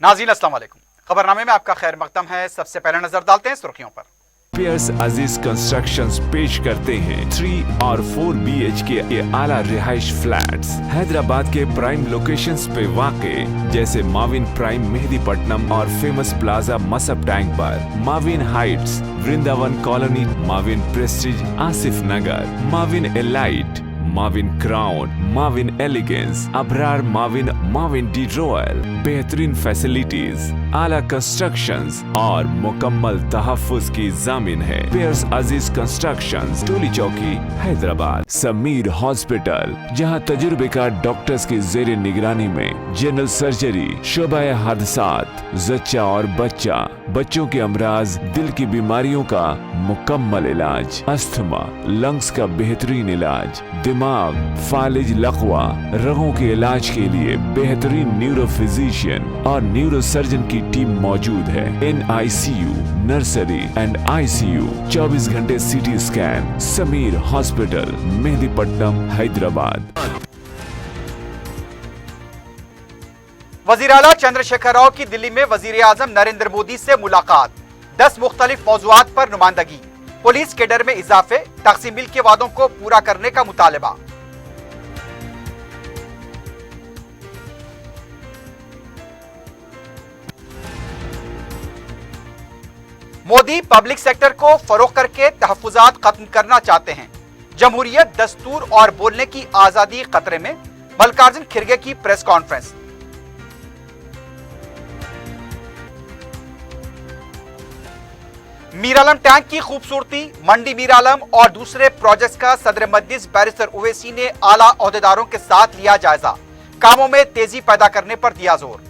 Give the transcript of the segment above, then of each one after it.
नाज़रीन अस्सलाम वालेकुम। खबरनामे में आपका खैर मकदम है। सबसे पहले नजर डालते हैं सुर्खियों पर। पियर्स अजीज कंस्ट्रक्शंस पेश करते हैं 3 और 4 BHK के आला रिहाइश फ्लैट्स हैदराबाद के प्राइम लोकेशंस पे वाक़े, जैसे माविन प्राइम मेहदीपट्टनम और फेमस प्लाजा मसब टैंक पर, Mavin Heights Vrindavan colony, Mavin Prestige Asif Nagar, Mavin Elite, Mavin Crown, Mavin Elegance, Abrar Mavin, Mavin De Royal, बेहतरीन फैसिलिटीज, आला कंस्ट्रक्शंस और मुकम्मल तहफ्फुज की जामिन है। पियर्स अजीज कंस्ट्रक्शंस, टोली चौकी, हैदराबाद। समीर हॉस्पिटल, जहां तजुर्बेकार डॉक्टर्स की जेर निगरानी में जनरल सर्जरी, शोबा हादसात, जच्चा और बच्चा, बच्चों के अमराज, दिल की बीमारियों का मुकम्मल इलाज, अस्थमा, लंग्स का बेहतरीन इलाज, दिमाग, फालिज, लकवा, रगों के इलाज के लिए बेहतरीन न्यूरो फिजिशियन और न्यूरो सर्जन की टीम मौजूद है। NICU, नर्सरी एंड ICU, 24 घंटे CT scan. Sameer hospital, Mehdipatnam, Hyderabad. वजीर आला चंद्रशेखर राव की दिल्ली में वजीर आजम नरेंद्र मोदी से मुलाकात, 10 मुख्तलिफ मौज़ूआत पर नुमाइंदगी, पुलिस केडर में इजाफे, तक़सीम बिल के वादों को पूरा करने का मुतालबा। मोदी पब्लिक सेक्टर को फरोग करके तहफ्फुज़ात खत्म करना चाहते हैं। जमहूरियत, दस्तूर और बोलने की आजादी खतरे में, मल्लिकार्जुन खिरगे की प्रेस कॉन्फ्रेंस। मीरालम टैंक की खूबसूरती, मंडी मीरालम और दूसरे प्रोजेक्ट्स का सदर मजलिस बैरिस्टर ओवैसी ने आला ओहदेदारों के साथ लिया जायजा, कामों में तेजी पैदा करने पर दिया जोर।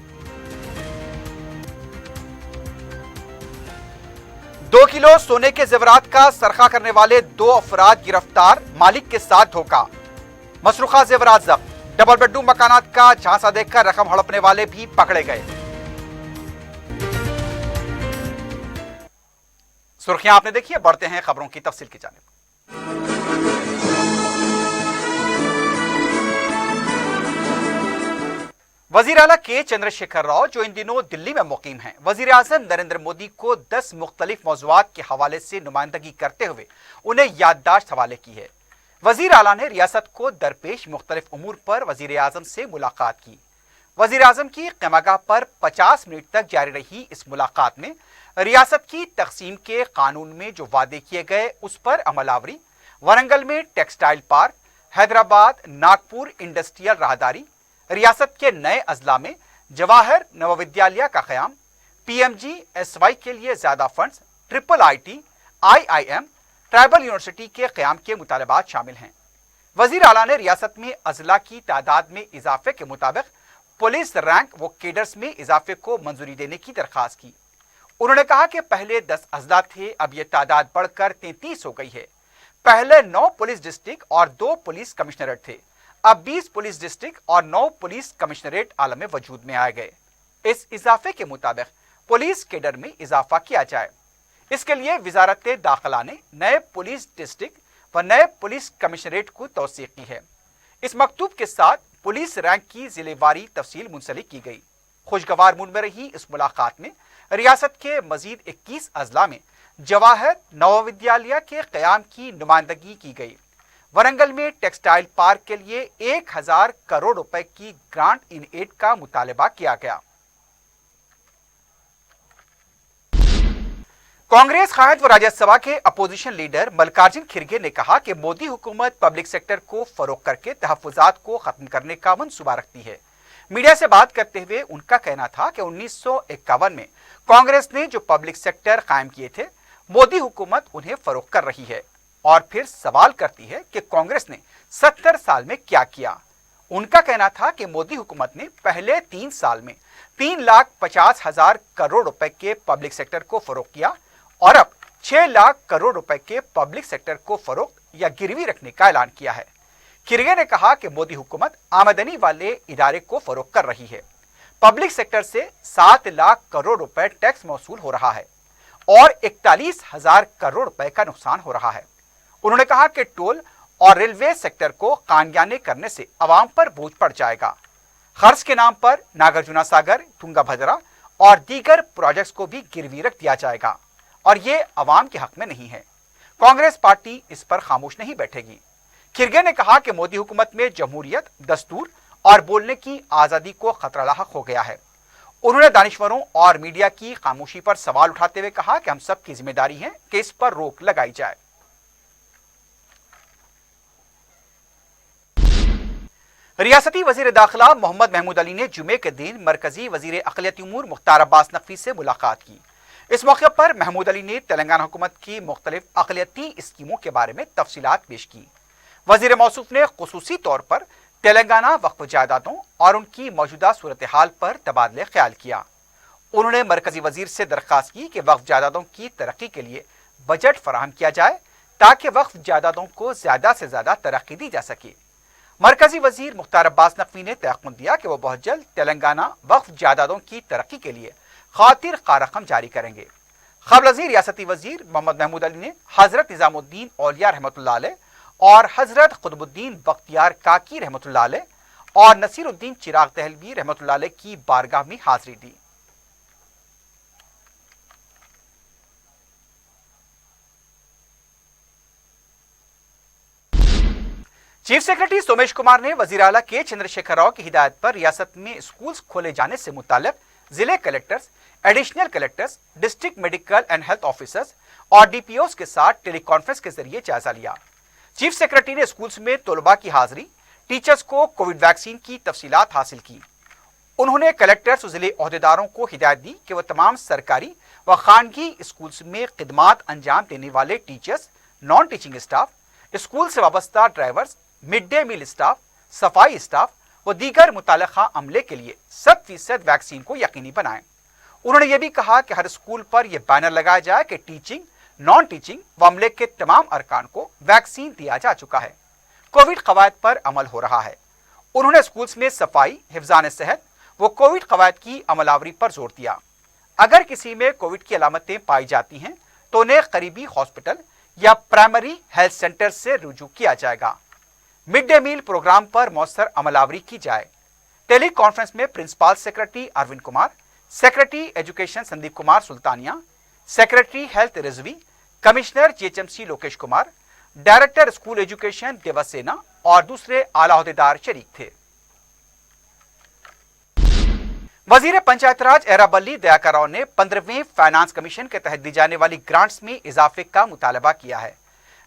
2 किलो सोने के जेवरात का सरखा करने वाले 2 अफराद गिरफ्तार, मालिक के साथ धोखा, मसरूखा जेवरात जब्त, डबल बेडरूम मकानात का झांसा देखकर रकम हड़पने वाले भी पकड़े गए। सुर्खियां आपने देखी है, बढ़ते हैं खबरों की तफसील की जानिब। वजीर आला के चंद्रशेखर राव, जो इन दिनों दिल्ली में मुकीम हैं, वजीर आजम नरेंद्र मोदी को 10 मुख्तलिफ मौज़ूआत के हवाले से नुमाइंदगी करते हुए उन्हें याददाश्त हवाले की है। वजीर आला ने रियासत को दरपेश मुख्तलिफ उमूर पर वजीर आजम से मुलाकात की। वजीर आजम की क़ैमागाह पर 50 मिनट तक जारी रही इस मुलाकात में रियासत की तकसीम के कानून में जो वादे किए गए उस पर अमलावरी, वरंगल में textile park, Hyderabad Nagpur industrial राहदारी, रियासत के नए अजला में जवाहर नवविद्यालय का क़याम, PMGSY के लिए ज्यादा funds, IIIT, IIM, tribal university के क़याम के मुतालबात शामिल हैं। वजीर आला ने रियासत में अजला की तादाद में इजाफे के मुताबिक पुलिस रैंक व केडर्स में इजाफे को मंजूरी देने की दरख्वास्त की। उन्होंने कहा कि पहले 10 अजला थे, अब यह तादाद बढ़कर 33 हो गई है। पहले 9 पुलिस डिस्ट्रिक्ट और 2 पुलिस कमिश्नरेट थे, अब 20 पुलिस डिस्ट्रिक्ट और 9 पुलिस कमिश्नरेट आलम वजूद में आ गए। इस इजाफे के मुताबिक पुलिस केडर में इजाफा किया जाए। इसके लिए वजारत दाखिला ने नए पुलिस डिस्ट्रिक्ट व नए पुलिस कमिश्नरेट को तौसीक की है। इस मकतूब के साथ पुलिस रैंक की जिलेवारी तफसील मुंसलिक की गई। खुशगवार मूड में रही इस मुलाकात में रियासत के मजीद 21 अजला में जवाहर नवविद्यालय के क़याम की नुमाइंदगी की गई। वरंगल में टेक्सटाइल पार्क के लिए 1000 करोड़ रुपए की ग्रांट इन एड का मुतालबा किया गया। कांग्रेस कायद व राज्यसभा के अपोजिशन लीडर मल्लिकार्जुन खिरगे ने कहा कि मोदी हुकूमत पब्लिक सेक्टर को फरोग करके तहफ्फुज़ात को खत्म करने का मंसूबा रखती है। मीडिया से बात करते हुए उनका कहना था कि 1951 में कांग्रेस ने जो पब्लिक सेक्टर कायम किए थे, मोदी हुकूमत उन्हें फरोग कर रही है और फिर सवाल करती है कि कांग्रेस ने 70 साल में क्या किया। उनका कहना था कि मोदी हुकूमत ने पहले 3 साल में 3,50,000 करोड़ रुपए के पब्लिक सेक्टर को फरोग किया और अब 6 लाख करोड़ रुपए के पब्लिक सेक्टर को फरोग या गिरवी रखने का ऐलान किया है। खिरगे ने कहा कि मोदी हुकूमत आमदनी वाले इदारे को फरोग कर रही है। पब्लिक सेक्टर से 7 लाख करोड़ रुपए टैक्स मौसूल हो रहा है और 41,000 करोड़ रुपए का नुकसान हो रहा है। उन्होंने कहा कि टोल और रेलवे सेक्टर को कानयाने करने से अवाम पर बोझ पड़ जाएगा। खर्च के नाम पर नागार्जुना सागर, तुंगा भद्रा और दीगर प्रोजेक्ट्स को भी गिरवी रख दिया जाएगा और ये अवाम के हक में नहीं है। कांग्रेस पार्टी इस पर खामोश नहीं बैठेगी। खिरगे ने कहा कि मोदी हुकूमत में जमहूरियत, दस्तूर और बोलने की आजादी को खतरा लाहक हो गया है। उन्होंने दानिश्वरों और मीडिया की खामोशी पर सवाल उठाते हुए कहा कि हम सब की जिम्मेदारी है कि इस पर रोक लगाई जाए। रियासती वजीर दाखिला मोहम्मद महमूद अली ने जुमे के दिन मरकजी वजीर अक़लियती उमूर मुख्तार अब्बास नकवी से मुलाकात की। इस मौके पर महमूद अली ने तेलंगाना हुकूमत की मुख्तलिफ अक़लियती स्कीमों के बारे में तफसीलात पेश की। वजीर मौसूफ ने खुसूसी तौर पर तेलंगाना वक्फ जायदादों और उनकी मौजूदा सूरत हाल पर तबादले ख्याल किया। उन्होंने मरकजी वजीर से दरख्वास्त की कि वक्फ जायदादों की तरक्की के लिए बजट फराहम किया जाए ताकि वक्फ जायदादों को ज्यादा से ज्यादा तरक्की दी जा सके। मरकजी वजीर मुख्तार अब्बास नकवी ने तयक़्क़ुन दिया कि वो बहुत जल्द तेलंगाना वक्फ जायदादों की तरक्की के लिए खातिर रकम जारी करेंगे। क़ब्ल रियासती वजीर मोहम्मद महमूद अली ने हजरत निज़ामुद्दीन औलिया रहमतुल्लाह अलैह और हजरत कुतुबुद्दीन बख्तियार काकी रहमतुल्लाह अलैह और नसीरुद्दीन चिराग दहलवी रहमतुल्लाह अलैह की बारगाह में हाजिरी दी। चीफ सेक्रेटरी सोमेश कुमार ने वजीर आला के चंद्रशेखर राव की हिदायत पर रियासत में स्कूल्स खोले जाने से मुताल्लिक जिले collectors, additional collectors, district medical and health officers और डीपीओस के साथ टेली कॉन्फ्रेंस के जरिए जायजा लिया। चीफ सेक्रेटरी ने स्कूल्स में तलबा की हाजिरी, टीचर्स को कोविड वैक्सीन की तफसीलात हासिल की। उन्होंने कलेक्टर्स और जिले ओहदेदारों को हिदायत दी कि वह तमाम सरकारी व खानगी स्कूल्स में खिदमात अंजाम देने वाले teachers, non teaching staff, school से वाबस्ता drivers, mid day meal staff, सफाई स्टाफ व दीगर मुताल्लिका अमले के लिए 100% वैक्सीन को यकीनी बनाएं। उन्होंने ये भी कहा कि हर स्कूल पर यह बैनर लगाया जाए कि टीचिंग, नॉन टीचिंग व अमले के तमाम अरकान को वैक्सीन दिया जा चुका है, कोविड कवायद पर अमल हो रहा है। उन्होंने स्कूल्स में सफाई, हिफ्जान सेहत व कोविड कवायद की अमलावरी पर जोर दिया। अगर किसी में कोविड की अलामतें पाई जाती हैं तो उन्हें करीबी हॉस्पिटल या प्राइमरी हेल्थ सेंटर से रुजू किया जाएगा। मिड डे मील प्रोग्राम पर मौसर अमलावरी की जाए। टेली कॉन्फ्रेंस में principal secretary Arvind Kumar, secretary education Sandeep Kumar Sultania, secretary health Rizvi, commissioner GHMC Lokesh Kumar, director school education Devasena और दूसरे आला ओहदेदार शरीक थे। वजीर पंचायत राज एराबल्ली दयाकर राव ने 15वें फाइनेंस कमीशन के तहत दी जाने वाली ग्रांट्स में इजाफे का मुतालबा किया है।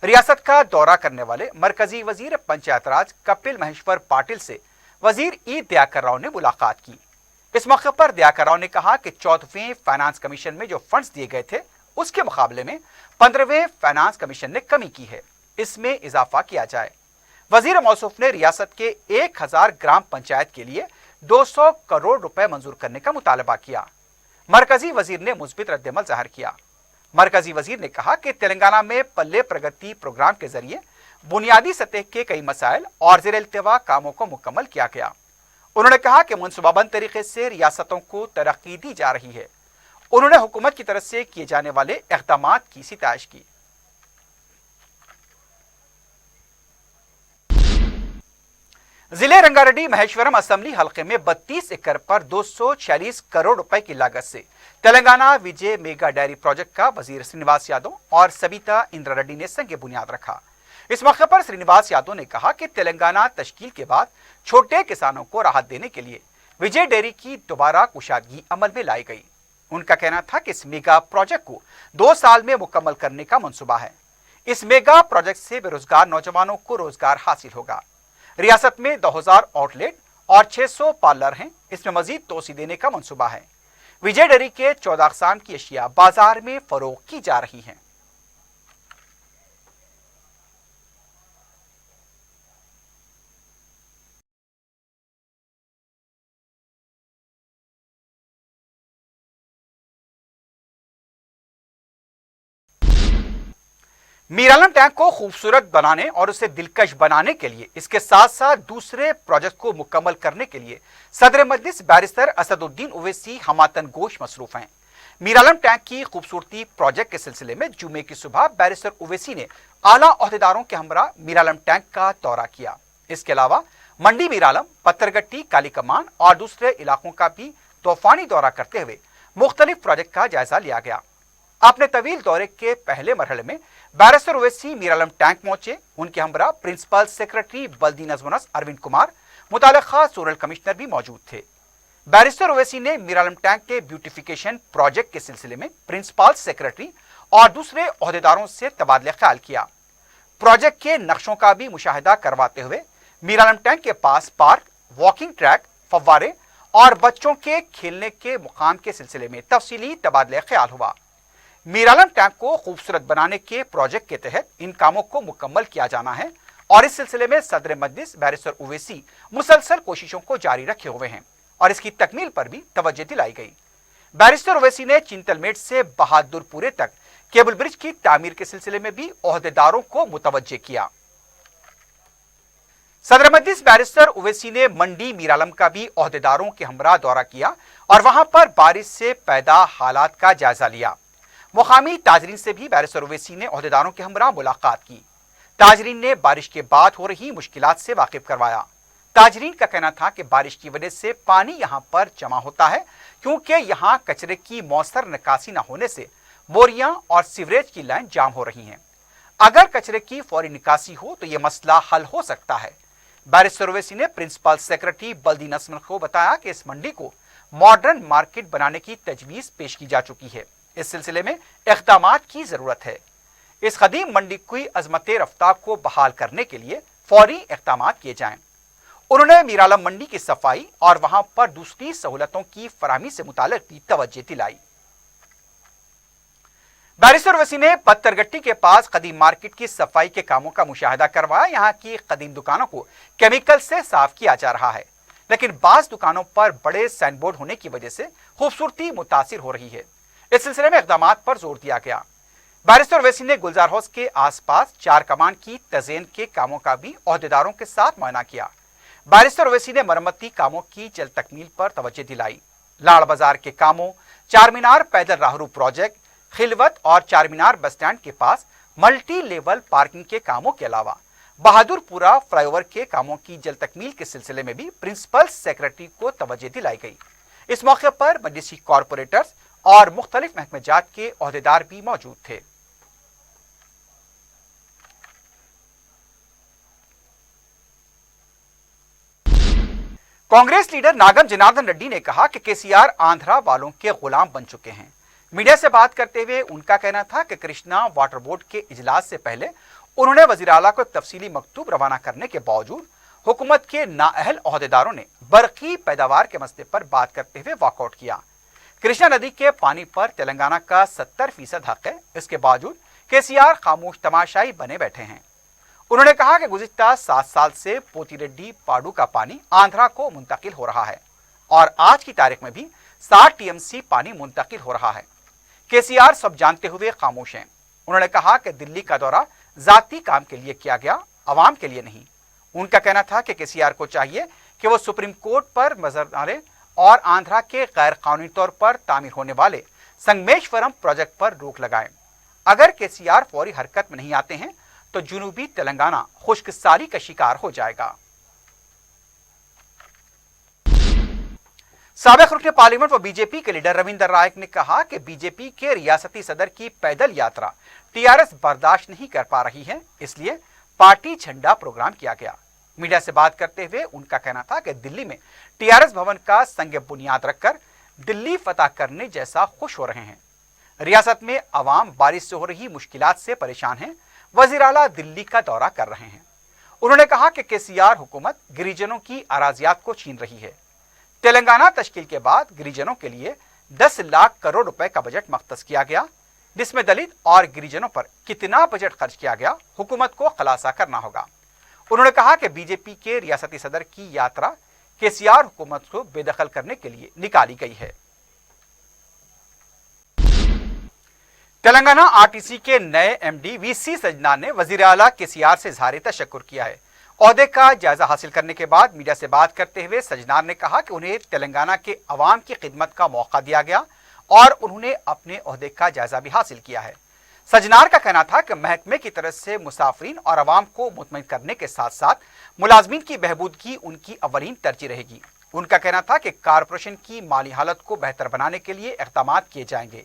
रियासत का दौरा करने वाले मरकजी वजीर पंचायत राज कपिल महेश्वर पाटिल से वजीर ई दयाकर राव ने मुलाकात की। इस मौके पर दयाकर राव ने कहा कि 14वें फाइनेंस कमीशन में जो फंड्स दिए गए थे उसके मुकाबले में 15वें फाइनेंस कमीशन ने कमी की है, इसमें इजाफा किया जाए। वजीर मौसूफ ने रियासत के 1000 ग्राम पंचायत के लिए 200 करोड़ रुपए मंजूर करने का मुतालबा किया। मरकजी वजीर ने मुस्बित रद्दमल जाहिर किया। मरकजी वजीर ने कहा कि तेलंगाना में पल्ले प्रगति प्रोग्राम के जरिए बुनियादी सतह के कई मसाइल और ज़ेर-ए-इल्तिवा कामों को मुकम्मल किया गया। उन्होंने कहा कि मनसूबाबंद तरीके से रियासतों को तरक्की दी जा रही है। उन्होंने हुकूमत की तरफ से किए जाने वाले इक़दामात की सितारिश की। जिले रंगारेड्डी महेश्वरम असेंबली हल्के में 32 एकड़ पर 246 करोड़ रुपए की लागत से तेलंगाना विजय मेगा डेयरी प्रोजेक्ट का वजीर श्रीनिवास यादव और सबिता इंद्रा रेड्डी ने संग बुनियाद रखा। इस मौके पर श्रीनिवास यादव ने कहा कि तेलंगाना तश्कील के बाद छोटे किसानों को राहत देने के लिए विजय डेयरी की दोबारा कुशादगी अमल में लाई गई। उनका कहना था कि इस मेगा प्रोजेक्ट को 2 साल में मुकम्मल करने का मंसूबा है। इस मेगा प्रोजेक्ट से बेरोजगार नौजवानों को रोजगार हासिल होगा। रियासत में 2000 आउटलेट और 600 पार्लर हैं। इसमें मजीद तोसी देने का मंसूबा है। विजय डेयरी के 14 अक़साम की अशिया बाजार में फरोख्त की जा रही हैं। मीरालम टैंक को खूबसूरत बनाने और उसे दिलकश बनाने के लिए इसके साथ साथ दूसरे प्रोजेक्ट को मुकम्मल करने के लिए सदर मजलिस बैरिस्टर असदुद्दीन ओवैसी हमातन गोश मसरूफ हैं। मीरालम टैंक की खूबसूरती प्रोजेक्ट के सिलसिले में जुमे की सुबह बैरिस्टर ओवैसी ने आला ओहदेदारों के हमरा मीरालम टैंक का दौरा किया। इसके अलावा मंडी मीरालम, पत्थरगट्टी, काली कमान और दूसरे इलाकों का भी तूफानी दौरा करते हुए मुख्तलिफ प्रोजेक्ट का जायजा लिया गया। अपने तवील दौरे के पहले मरहले में बैरिस्टर ओवैसी मीरालम टैंक पहुंचे। उनके हमरा प्रिंसिपल सेक्रेटरी बल्दी नजमुनस अरविंद कुमार, मुताल्लिका जोनल कमिश्नर भी मौजूद थे। बैरिस्टर ओवैसी ने मीरालम टैंक के ब्यूटिफिकेशन प्रोजेक्ट के सिलसिले में प्रिंसिपल सेक्रेटरी और दूसरे ओहदेदारों से तबादला ख्याल किया। प्रोजेक्ट के नक्शों का भी मुशाहिदा करवाते हुए मीरालम टैंक के पास पार्क, वॉकिंग ट्रैक, फव्वारे और बच्चों के खेलने के मुकाम के सिलसिले में तफसीली तबादला ख्याल हुआ। मीरालम टैंक को खूबसूरत बनाने के प्रोजेक्ट के तहत इन कामों को मुकम्मल किया जाना है और इस सिलसिले में सदर मजलिस बैरिस्टर ओवैसी मुसलसल कोशिशों को जारी रखे हुए हैं और इसकी तकमील पर भी तवज्जो दिलाई गई। बैरिस्टर ओवैसी ने चिंतलमेट से बहादुरपुरे तक केबल ब्रिज की तामीर के सिलसिले में भी ओहदेदारों को मुतवज्जे किया। सदर मजलिस बैरिस्टर ओवैसी ने मंडी मीरालम का भी ओहदेदारों के हमरा दौरा किया और वहां पर बारिश से पैदा हालात का जायजा लिया। मुकामी ताजरीन से भी बैरिस्टर ओवैसी ने ओहदेदारों के हमरा मुलाकात की। ताजरीन ने बारिश के बाद हो रही मुश्किलात से वाकिफ करवाया। ताजरीन का कहना था कि बारिश की वजह से पानी यहां पर जमा होता है क्योंकि यहां कचरे की मौसर निकासी न होने से बोरियां और सीवरेज की लाइन जाम हो रही हैं। अगर कचरे की फौरी निकासी हो तो यह मसला हल हो सकता है। बैरिस्टर ओवैसी ने प्रिंसिपल सेक्रेटरी बल्दी नस्मन को बताया कि इस मंडी को मॉडर्न मार्केट बनाने की तजवीज पेश की जा चुकी है। इस सिलसिले में इक़दामात की जरूरत है। इस कदीम मंडी की अजमत रफ्तार को बहाल करने के लिए फौरी इक़दामात किए जाएं। उन्होंने मीरालम मंडी की सफाई और वहां पर दूसरी सहूलतों की फराहमी से मुताल्लिक भी तवज्जो दिलाई। बैरिस्टर ओवैसी ने पत्थरगट्टी के पास कदीम मार्केट की सफाई के कामों का मुशाहिदा करवाया। यहाँ की कदीम दुकानों को केमिकल से साफ किया जा रहा है, लेकिन बाज दुकानों पर बड़े साइन बोर्ड होने की वजह से खूबसूरती मुतासिर हो रही है। इस सिलसिले में इक़दामात पर जोर दिया गया। बैरिस्टर ओवैसी ने गुलजार हाउस के आसपास चार कमान की तज़ीन के कामों का भी ओहदेदारों के साथ मुआयना किया। बैरिस्टर ओवैसी ने मरम्मती कामों की जल्द तकमील पर तवज्जो दिलाई। लाड़ बाजार के कामों, चार मीनार पैदल राहरू प्रोजेक्ट, खिलवत और चार मीनार बस स्टैंड के पास मल्टी लेवल पार्किंग के कामों के अलावा बहादुरपुरा फ्लाईओवर के कामों की जल्द तकमील के सिलसिले में भी प्रिंसिपल सेक्रेटरी को तवज्जो दिलाई गई। इस मौके पर मजलिसी कॉरपोरेटर्स और मुख्तलिफ महकमे जात के ओहदेदार भी मौजूद थे। कांग्रेस लीडर नागम जनार्दन रेड्डी ने कहा कि केसीआर आंध्रा वालों के गुलाम बन चुके हैं। मीडिया से बात करते हुए उनका कहना था कि कृष्णा वाटर बोर्ड के इजलास से पहले उन्होंने वजीर आला को तफसीली मकतूब रवाना करने के बावजूद हुकूमत के नाअहल ओहदेदारों ने बरकी पैदावार के मसले पर बात करते हुए वॉकआउट किया। कृष्णा नदी के पानी पर तेलंगाना का 70% हक है, इसके बावजूद केसीआर खामोश तमाशाई बने बैठे हैं। उन्होंने कहा कि गुज़िश्ता 7 साल से पोतीरेड्डी पाडू का पानी आंध्रा को मुंतकिल हो रहा है और आज की तारीख में भी 60 टीएमसी पानी मुंतकिल हो रहा है। केसीआर सब जानते हुए खामोश हैं। उन्होंने कहा कि दिल्ली का दौरा जाती काम के लिए किया गया, अवाम के लिए नहीं। उनका कहना था कि केसीआर को चाहिए कि वो सुप्रीम कोर्ट पर नजर डाले और आंध्रा के गैर कानूनी तौर पर तामीर होने वाले संगमेश्वरम प्रोजेक्ट पर रोक लगाएं। अगर केसीआर फौरी हरकत में नहीं आते हैं तो जुनूबी तेलंगाना खुश्कसाली का शिकार हो जाएगा। साबिक रुकन पार्लियामेंट व बीजेपी के लीडर रविंदर राय ने कहा कि बीजेपी के रियासती सदर की पैदल यात्रा टीआरएस बर्दाश्त नहीं कर पा रही है, इसलिए पार्टी झंडा प्रोग्राम किया गया। मीडिया से बात करते हुए उनका कहना था कि दिल्ली में टीआरएस भवन का संग बुनियाद रखकर दिल्ली फतह करने जैसा खुश हो रहे हैं। रियासत में अवाम बारिश से हो रही मुश्किलात से परेशान हैं, वजीर आला दिल्ली का दौरा कर रहे हैं। उन्होंने कहा कि केसीआर हुकूमत गिरिजनों की अराजियात को छीन रही है। तेलंगाना तश्कील के बाद गिरिजनों के लिए 10 लाख करोड़ रुपए का बजट मख्तस किया गया, जिसमें दलित और गिरिजनों पर कितना बजट खर्च किया गया, हुकूमत को खुलासा करना होगा। उन्होंने कहा कि बीजेपी के रियासती सदर की यात्रा केसीआर हुकूमत को बेदखल करने के लिए निकाली गई है। तेलंगाना आरटीसी के नए एमडी वीसी सजना ने वजीर आला केसीआर से इज़हार तशक्कुर किया है। ओहदे का जायजा हासिल करने के बाद मीडिया से बात करते हुए सजनार ने कहा कि उन्हें तेलंगाना के अवाम की खिदमत का मौका दिया गया और उन्होंने अपने ओहदे का जायजा भी हासिल किया है। सजनार का कहना था कि महकमे की तरफ से मुसाफिरीन और अवाम को मुतमईन करने के साथ साथ मुलाजमीन की बहबूदगी उनकी अवलीन तरजीह रहेगी। उनका कहना था कि कारपोरेशन की माली हालत को बेहतर बनाने के लिए इक़दाम किए जाएंगे।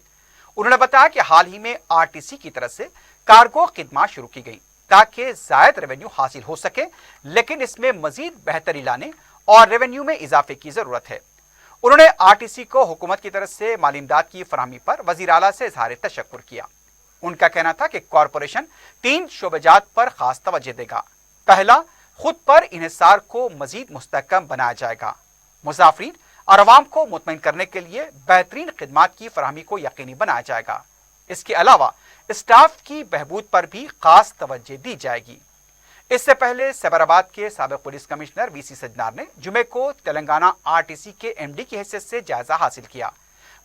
उन्होंने बताया कि हाल ही में आरटीसी की तरफ से कार्गो खिदमत शुरू की गई ताकि जायद रेवेन्यू हासिल हो सके, लेकिन इसमें मजीद बेहतरी लाने और रेवेन्यू में इजाफे की जरूरत है। उन्होंने आरटीसी को हुकूमत की तरफ से माली इमदाद की फराहमी पर वज़ीर आला से इज़हार तशक्कुर किया। उनका कहना था कि कॉरपोरेशन 3 शोबेजात पर खास तवज्जो देगा। पहला, खुद पर इन्हिसार को मजीद मुस्तहकम बनाया जाएगा। मुसाफिरीन और अवाम को मुतमईन करने के लिए बेहतरीन खिदमात की फराहमी को यकीनी बनाया जाएगा। इसके अलावा स्टाफ की बहबूद पर भी खास तवज्जो दी जाएगी। इससे पहले सैबराबाद के साबिक पुलिस कमिश्नर वीसी सज्जनार ने जुमे को तेलंगाना आरटीसी के एमडी की हैसियत से जायजा हासिल किया।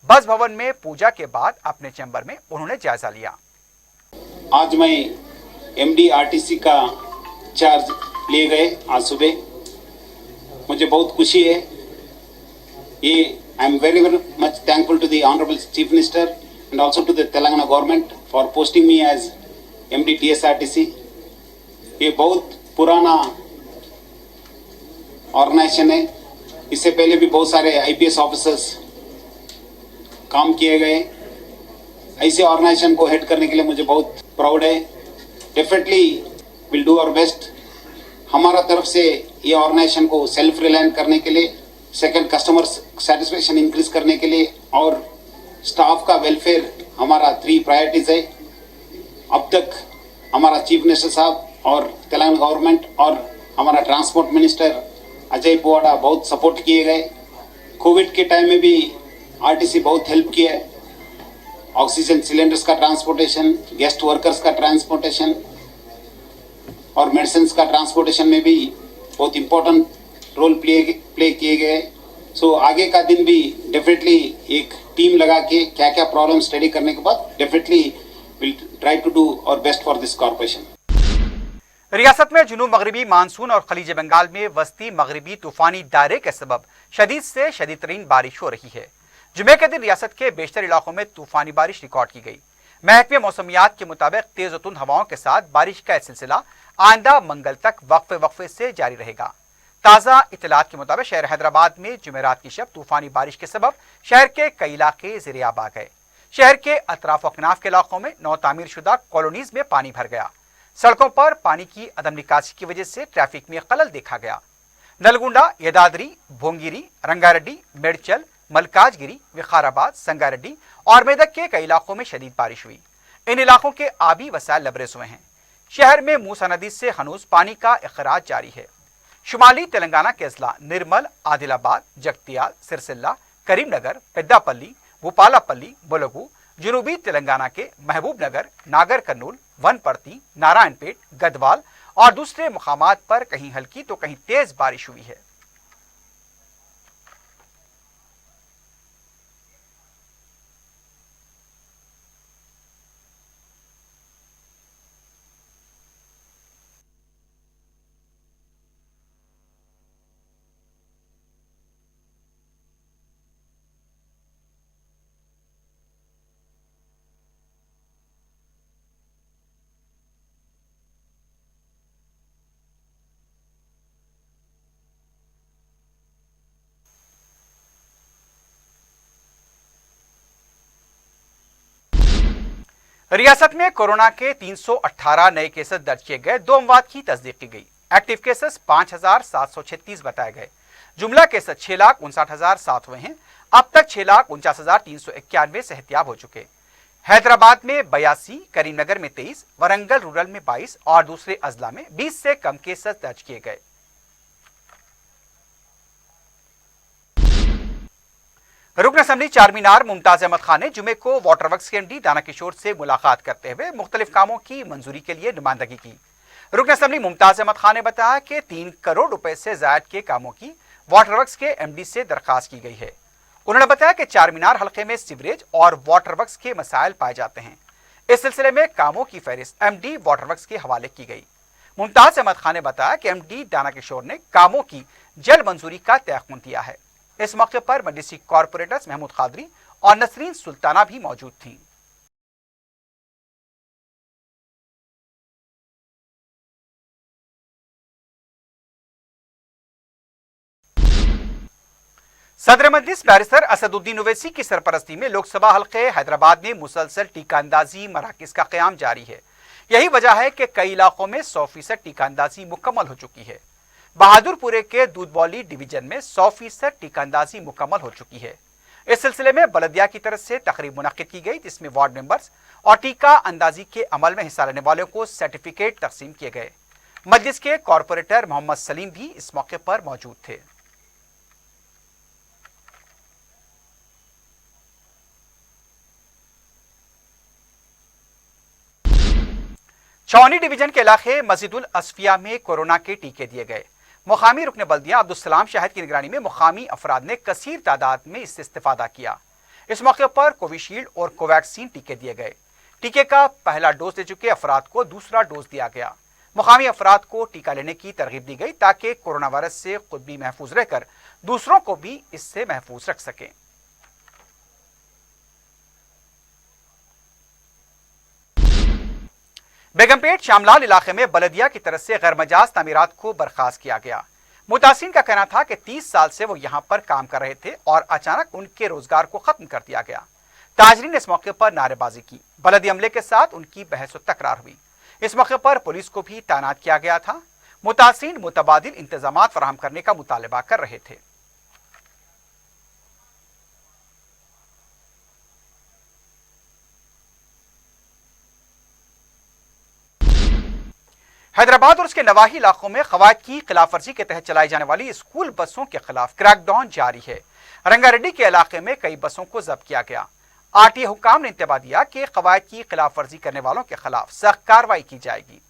बस भवन में पूजा के बाद अपने चैम्बर में उन्होंने जायजा लिया। आज मैं एमडी आरटीसी का चार्ज लिए गए आज सुबह, मुझे बहुत खुशी है। ये I am very much thankful to the honourable chief minister and also to the Telangana government for posting me as MD TSRTC. ये बहुत पुराना ऑर्गेनाइजेशन है, इससे पहले भी बहुत सारे आईपीएस ऑफिसर्स काम किए गए। ऐसे ऑर्गेनाइजेशन को हेड करने के लिए मुझे बहुत प्राउड है। Definitely will do our best. हमारा तरफ से ये ऑर्गेनाइजेशन को सेल्फ रिलायंट करने के लिए, सेकंड कस्टमर सेटिस्फेक्शन इंक्रीज करने के लिए और स्टाफ का वेलफेयर हमारा 3 प्रायोरिटीज है। अब तक हमारा चीफ मिनिस्टर साहब और तेलंगाना गवर्नमेंट और हमारा ट्रांसपोर्ट मिनिस्टर अजय पुवाड़ा बहुत सपोर्ट किए गए। कोविड के टाइम में भी आरटीसी बहुत हेल्प किया है। ऑक्सीजन सिलेंडर्स का ट्रांसपोर्टेशन, गेस्ट वर्कर्स का ट्रांसपोर्टेशन और मेडिसिन का ट्रांसपोर्टेशन में भी बहुत इम्पोर्टेंट रोल प्ले किए गए। सो आगे का दिन भी डेफिनेटली एक टीम लगा के क्या क्या प्रॉब्लम स्टडी करने के बाद definitely will try to do our best for this corporation. रियासत में जुनूब मगरबी मानसून और खलीज बंगाल में वस्ती मगरबी तूफानी दायरे के सबब शदीद से शदीद तरीन बारिश हो रही है। जुमे के दिन रियासत के बेशतर इलाकों में तूफानी बारिश रिकॉर्ड की गई। महकमे मौसमियात के मुताबिक तेज और तुंद हवाओं के साथ बारिश का सिलसिला आइंदा मंगल तक वक्फे से जारी रहेगा। ताज़ा इतलात के मुताबिक शहर हैदराबाद में जुमेरात की शब तूफानी बारिश के सबब शहर के कई इलाके ज़ेर-ए-आब आ गए। शहर के अतराफ अकनाफ के इलाकों में नौ तामीर शुदा कॉलोनीज में पानी भर गया। सड़कों पर पानी की अदम निकासी की वजह से ट्रैफिक में खलल देखा गया। नलगुंडा, यदाद्री, भोंगिरी, रंगारेड्डी, मेडचल, मलकाजगिरी, विखाराबाद, संगारेड्डी और मेदक के कई इलाकों में शदीद बारिश हुई। इन इलाकों के आबी वसाइल लबरेज हुए हैं। शहर में मूसा नदी से हनूज पानी का इखराज जारी है। शुमाली तेलंगाना के अजला निर्मल, आदिलाबाद, जगतियाल, सिरसिल्ला, करीमनगर, पेद्दापल्ली, भूपालापल्ली, बुलगू, जनूबी तेलंगाना के महबूब नगर, नागर कर्नूल, वनपर्ती, नारायणपेट, गदवाल और दूसरे मुकामात पर कहीं हल्की तो कहीं तेज बारिश हुई है। रियासत में कोरोना के 318 नए केसेस दर्ज किए गए। 2 अमवात की तस्दीक की गई। एक्टिव केसेस 5736 बताए गए। जुमला केसेस 6,59,700 हुए हैं। अब तक 6,49,391 सेहतियाब हो चुके। हैदराबाद में 82, करीमनगर में 23, वरंगल रूरल में 22 और दूसरे अजला में 20 से कम केसेस दर्ज किए गए। रुकन असम्बली चारमीनार मुमताज अहमद खान ने जुमे को वाटर वर्क्स के एमडी दाना किशोर से मुलाकात करते हुए मुख्तलिफ कामों की मंजूरी के लिए नुमाइंदगी की। रुकन असम्बली मुमताज अहमद खान ने बताया कि 3 करोड़ रुपए से जायद के कामों की वाटर वर्क्स के एमडी से दरखास्त की गई है। उन्होंने बताया कि चारमीनार हल्के में सीवरेज और वाटर वर्क्स के मसाइल पाए जाते हैं। इस सिलसिले में कामों की फहरिस्त एमडी वाटर वर्क्स के हवाले की गई। मुमताज अहमद खान ने बताया कि एमडी दाना किशोर ने कामों की जल्द मंजूरी का तयक़ुन दिया है। इस मौके पर मजलिसी कॉरपोरेटर्स महमूद कादरी और नसरीन सुल्ताना भी मौजूद थीं। सदर मजलिस बैरिस्टर असदुद्दीन ओवैसी की सरपरस्ती में लोकसभा हल्के हैदराबाद में मुसलसल टीका अंदाजी मराकज का क़याम जारी है। यही वजह है कि कई इलाकों में 100% टीका अंदाजी मुकम्मल हो चुकी है। बहादुरपुरे के दूधबौली डिवीजन में 100% टीका अंदाजी मुकम्मल हो चुकी है। इस सिलसिले में बलदिया की तरफ से तकरीब मुनक्किद की गई, जिसमें वार्ड मेंबर्स और टीका अंदाजी के अमल में हिस्सा लेने वालों को सर्टिफिकेट तकसीम किए गए। मजलिस के कॉरपोरेटर मोहम्मद सलीम भी इस मौके पर मौजूद थे। छावनी डिवीजन के इलाके मस्जिदुल असफिया में कोरोना के टीके दिए गए। मुकामी रुकन बल्दिया अब्दुल सलाम शाहिद की निगरानी में मुकामी अफराद ने कसीर तादाद में इससे इस्तेफादा किया। इस मौके पर कोविशील्ड और कोवैक्सीन टीके दिए गए। टीके का पहला डोज दे चुके अफराद को दूसरा डोज दिया गया। मुकामी अफराद को टीका लेने की तरगीब दी गई ताकि कोरोना वायरस से खुद भी महफूज रहकर दूसरों को भी इससे महफूज रख सकें। बेगमपेट श्यामलाल इलाके में बलदिया की तरफ से गैर मजाज तामीरात को बर्खास्त किया गया। मुतासिन का कहना था कि 30 साल से वो यहां पर काम कर रहे थे और अचानक उनके रोजगार को खत्म कर दिया गया। ताजरीन ने इस मौके पर नारेबाजी की। बलदी अमले के साथ उनकी बहस और तकरार हुई। इस मौके पर पुलिस को भी तैनात किया गया था। मुतासिन मुतबादिल इंतजामात फराहम करने का मुतालबा कर रहे थे। हैदराबाद और उसके नवाही इलाकों में कवायद की खिलाफवर्जी के तहत चलाई जाने वाली स्कूल बसों के खिलाफ क्रैकडाउन जारी है। रंगारेड्डी के इलाके में कई बसों को जब्त किया गया। आरटीए हुकाम ने इंतबाह दिया कि कवायद की खिलाफवर्जी करने वालों के खिलाफ सख्त कार्रवाई की जाएगी।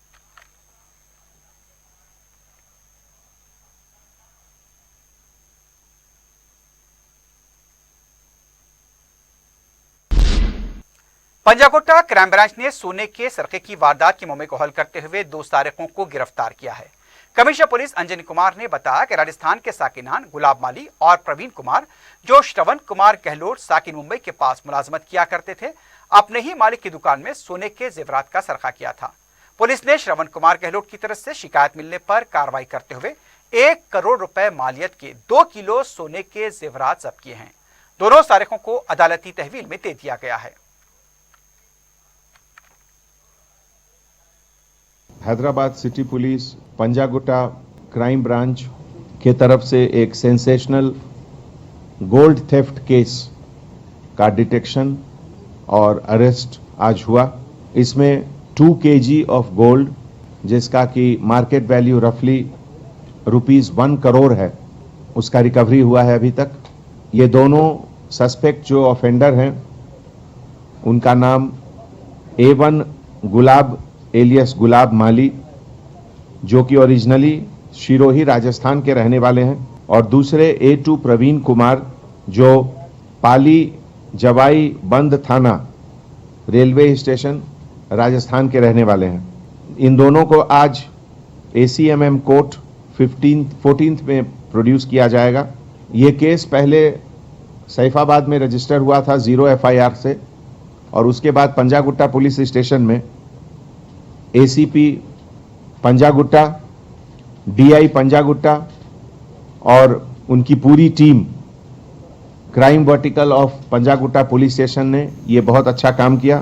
पंजागोट्टा क्राइम ब्रांच ने सोने के सरके की वारदात के मामले को हल करते हुए 2 सारिकों को गिरफ्तार किया है। कमिश्नर पुलिस अंजनी कुमार ने बताया कि राजस्थान के साकिनान गुलाब माली और प्रवीण कुमार, जो श्रवण कुमार गहलोत साकिन मुंबई के पास मुलाजमत किया करते थे, अपने ही मालिक की दुकान में सोने के जेवरात का सरका किया था। पुलिस ने श्रवण कुमार गहलोत की तरफ से शिकायत मिलने पर कार्रवाई करते हुए 1 करोड़ रुपए मालियत के 2 किलो सोने के जेवरात जब्त किए हैं। दोनों सारिकों को अदालती तहवील में दे दिया गया है। Hyderabad city police Panjagutta crime branch के तरफ से एक सेंसेशनल गोल्ड थेफ्ट केस का डिटेक्शन और अरेस्ट आज हुआ। इसमें 2 kg ऑफ गोल्ड, जिसका कि मार्केट वैल्यू रफली ₹1 करोड़ है, उसका रिकवरी हुआ है अभी तक। ये दोनों सस्पेक्ट जो ऑफेंडर हैं, उनका नाम A1 गुलाब एलियस गुलाब माली, जो कि ओरिजिनली शिरोही राजस्थान के रहने वाले हैं, और दूसरे A2 प्रवीण कुमार, जो पाली जवाई बंद थाना रेलवे स्टेशन राजस्थान के रहने वाले हैं। इन दोनों को आज ACMM कोर्ट 14th में प्रोड्यूस किया जाएगा। ये केस पहले सैफाबाद में रजिस्टर हुआ था 0 FIR से, और उसके बाद पंजागुट्टा पुलिस स्टेशन में ACP पंजागुट्टा, DI पंजागुट्टा और उनकी पूरी team crime vertical of Panjagutta police station ने ये बहुत अच्छा काम किया,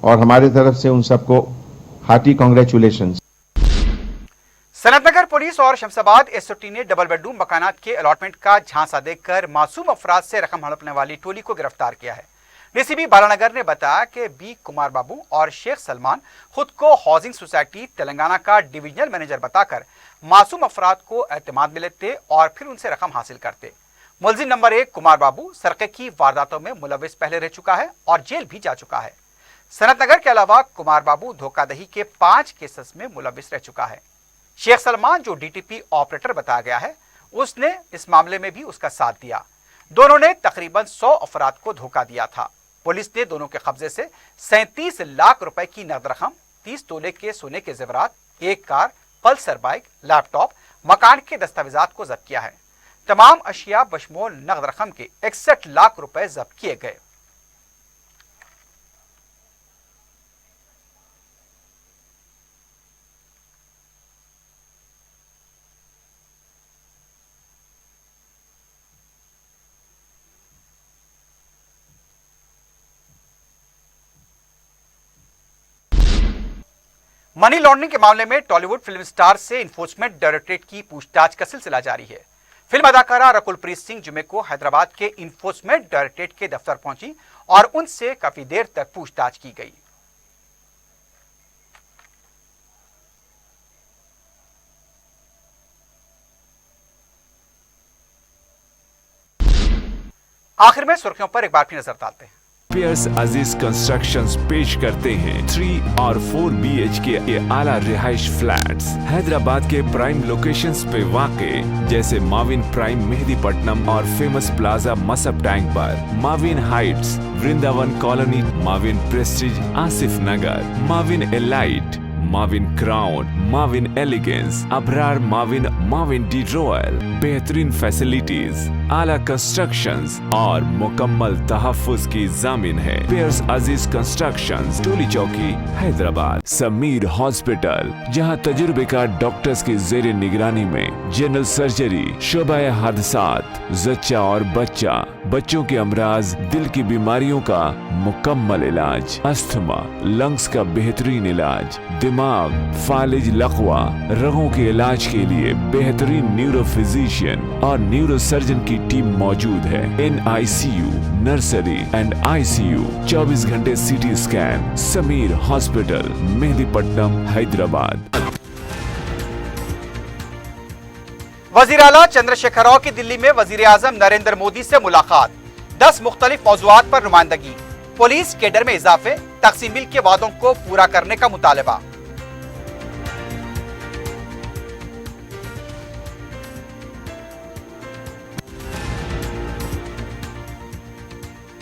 और हमारे तरफ से उन सबको हार्टी कांग्रेचुलेशंस। सनतनगर पुलिस और शमशाबाद SOT ने डबल बेडरूम मकानात के अलॉटमेंट का झांसा देकर मासूम अफराद से रकम हड़पने वाली टोली को गिरफ्तार किया है। डीसीपी बालानगर ने बताया कि बी कुमार बाबू और शेख सलमान खुद को हाउसिंग सोसाइटी तेलंगाना का डिविजनल मैनेजर बताकर मासूम अफराद को एतमाद में लेते और फिर उनसे रकम हासिल करते। मुलजिम नंबर 1 कुमार बाबू सरके की वारदातों में मुलविस पहले रह चुका है और जेल भी जा चुका है। सनतनगर के अलावा कुमार बाबू धोखाधड़ी के 5 केसेस में मुलविस रह चुका है। शेख सलमान, जो DTP ऑपरेटर बताया गया है, उसने इस मामले में भी उसका साथ दिया। दोनों ने तकरीबन 100 अफराद को धोखा दिया था। पुलिस ने दोनों के कब्जे से 37 लाख रुपए की नकद रकम, 30 तोले के सोने के जेवरात, 1 कार, पल्सर बाइक, लैपटॉप, मकान के दस्तावेजात को जब्त किया है। तमाम अशिया बशमूल नकद रकम के 61 लाख रुपए जब्त किए गए। मनी लॉन्ड्रिंग के मामले में टॉलीवुड फिल्म स्टार से इन्फोर्समेंट डायरेक्टरेट की पूछताछ का सिलसिला जारी है। फिल्म अदाकारा रकुलप्रीत सिंह जुमे को हैदराबाद के इन्फोर्समेंट डायरेक्टरेट के दफ्तर पहुंची और उनसे काफी देर तक पूछताछ की गई। आखिर में सुर्खियों पर एक बार फिर नजर डालते हैं। पियर्स अजीज कंस्ट्रक्शंस पेश करते हैं 3 और 4 BHK के आला रिहाइश फ्लैट्स हैदराबाद के प्राइम लोकेशंस पे वाक़े जैसे माविन प्राइम मेहदीपट्टनम और फेमस प्लाजा मसब टैंक पर, Mavin Heights, Vrindavan colony, Mavin Prestige Asif Nagar, Mavin Elite, Mavin Crown, Mavin Elegance, Abrar Mavin, Mavin De Royal, बेहतरीन फैसिलिटीज, आला कंस्ट्रक्शंस और मुकम्मल तहफ्फुज की जामिन है। पियर्स अजीज कंस्ट्रक्शंस, टोली चौकी, हैदराबाद। समीर हॉस्पिटल, जहां तजुर्बेकार डॉक्टर्स की जेर निगरानी में जनरल सर्जरी, शोबा हादसात, जच्चा और बच्चा, बच्चों के अमराज, दिल की बीमारियों का मुकम्मल इलाज, अस्थमा, लंग्स का बेहतरीन इलाज, दिमाग, फालिज, लकवा, रगों के इलाज के लिए बेहतरीन न्यूरो फिजिशियन और न्यूरो सर्जन की टीम मौजूद है। NICU, नर्सरी एंड ICU, 24 घंटे CT scan. Sameer hospital, Mehdipatnam, Hyderabad. वजीर आला चंद्रशेखर राव की दिल्ली में वजीर आजम नरेंद्र मोदी से मुलाकात, 10 मुख्तलिफ मौज़ूआत पर नुमाइंदगी, पुलिस केडर में इजाफे, तक़सीम बिल के वादों को पूरा करने का मुतालबा।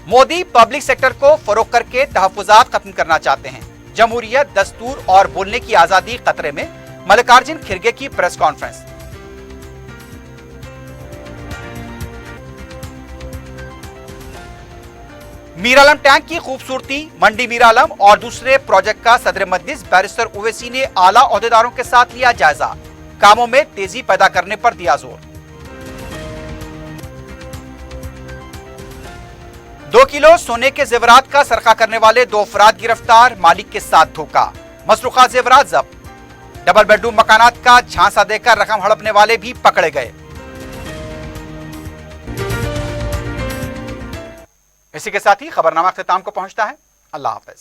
मोदी पब्लिक सेक्टर को फरोग करके तहफ्फुज़ात खत्म करना चाहते हैं। जमहूरियत, दस्तूर और बोलने की आजादी खतरे में, मल्लिकार्जुन खिरगे की प्रेस कॉन्फ्रेंस। मीरालम टैंक की खूबसूरती, मंडी मीरालम और दूसरे प्रोजेक्ट का सदर मजलिस बैरिस्टर ओवैसी ने आला ओहदेदारों के साथ लिया जायजा, कामों में तेजी पैदा करने पर दिया जोर। 2 किलो सोने के जेवरात का सरका करने वाले 2 अफराद गिरफ्तार, मालिक के साथ धोखा, मसरूखा जेवरात जब्त। डबल बेडरूम मकानात का झांसा देकर रकम हड़पने वाले भी पकड़े गए। इसी के साथ ही खबरनामा अख्ताम को पहुंचता है। अल्लाह हाफिज।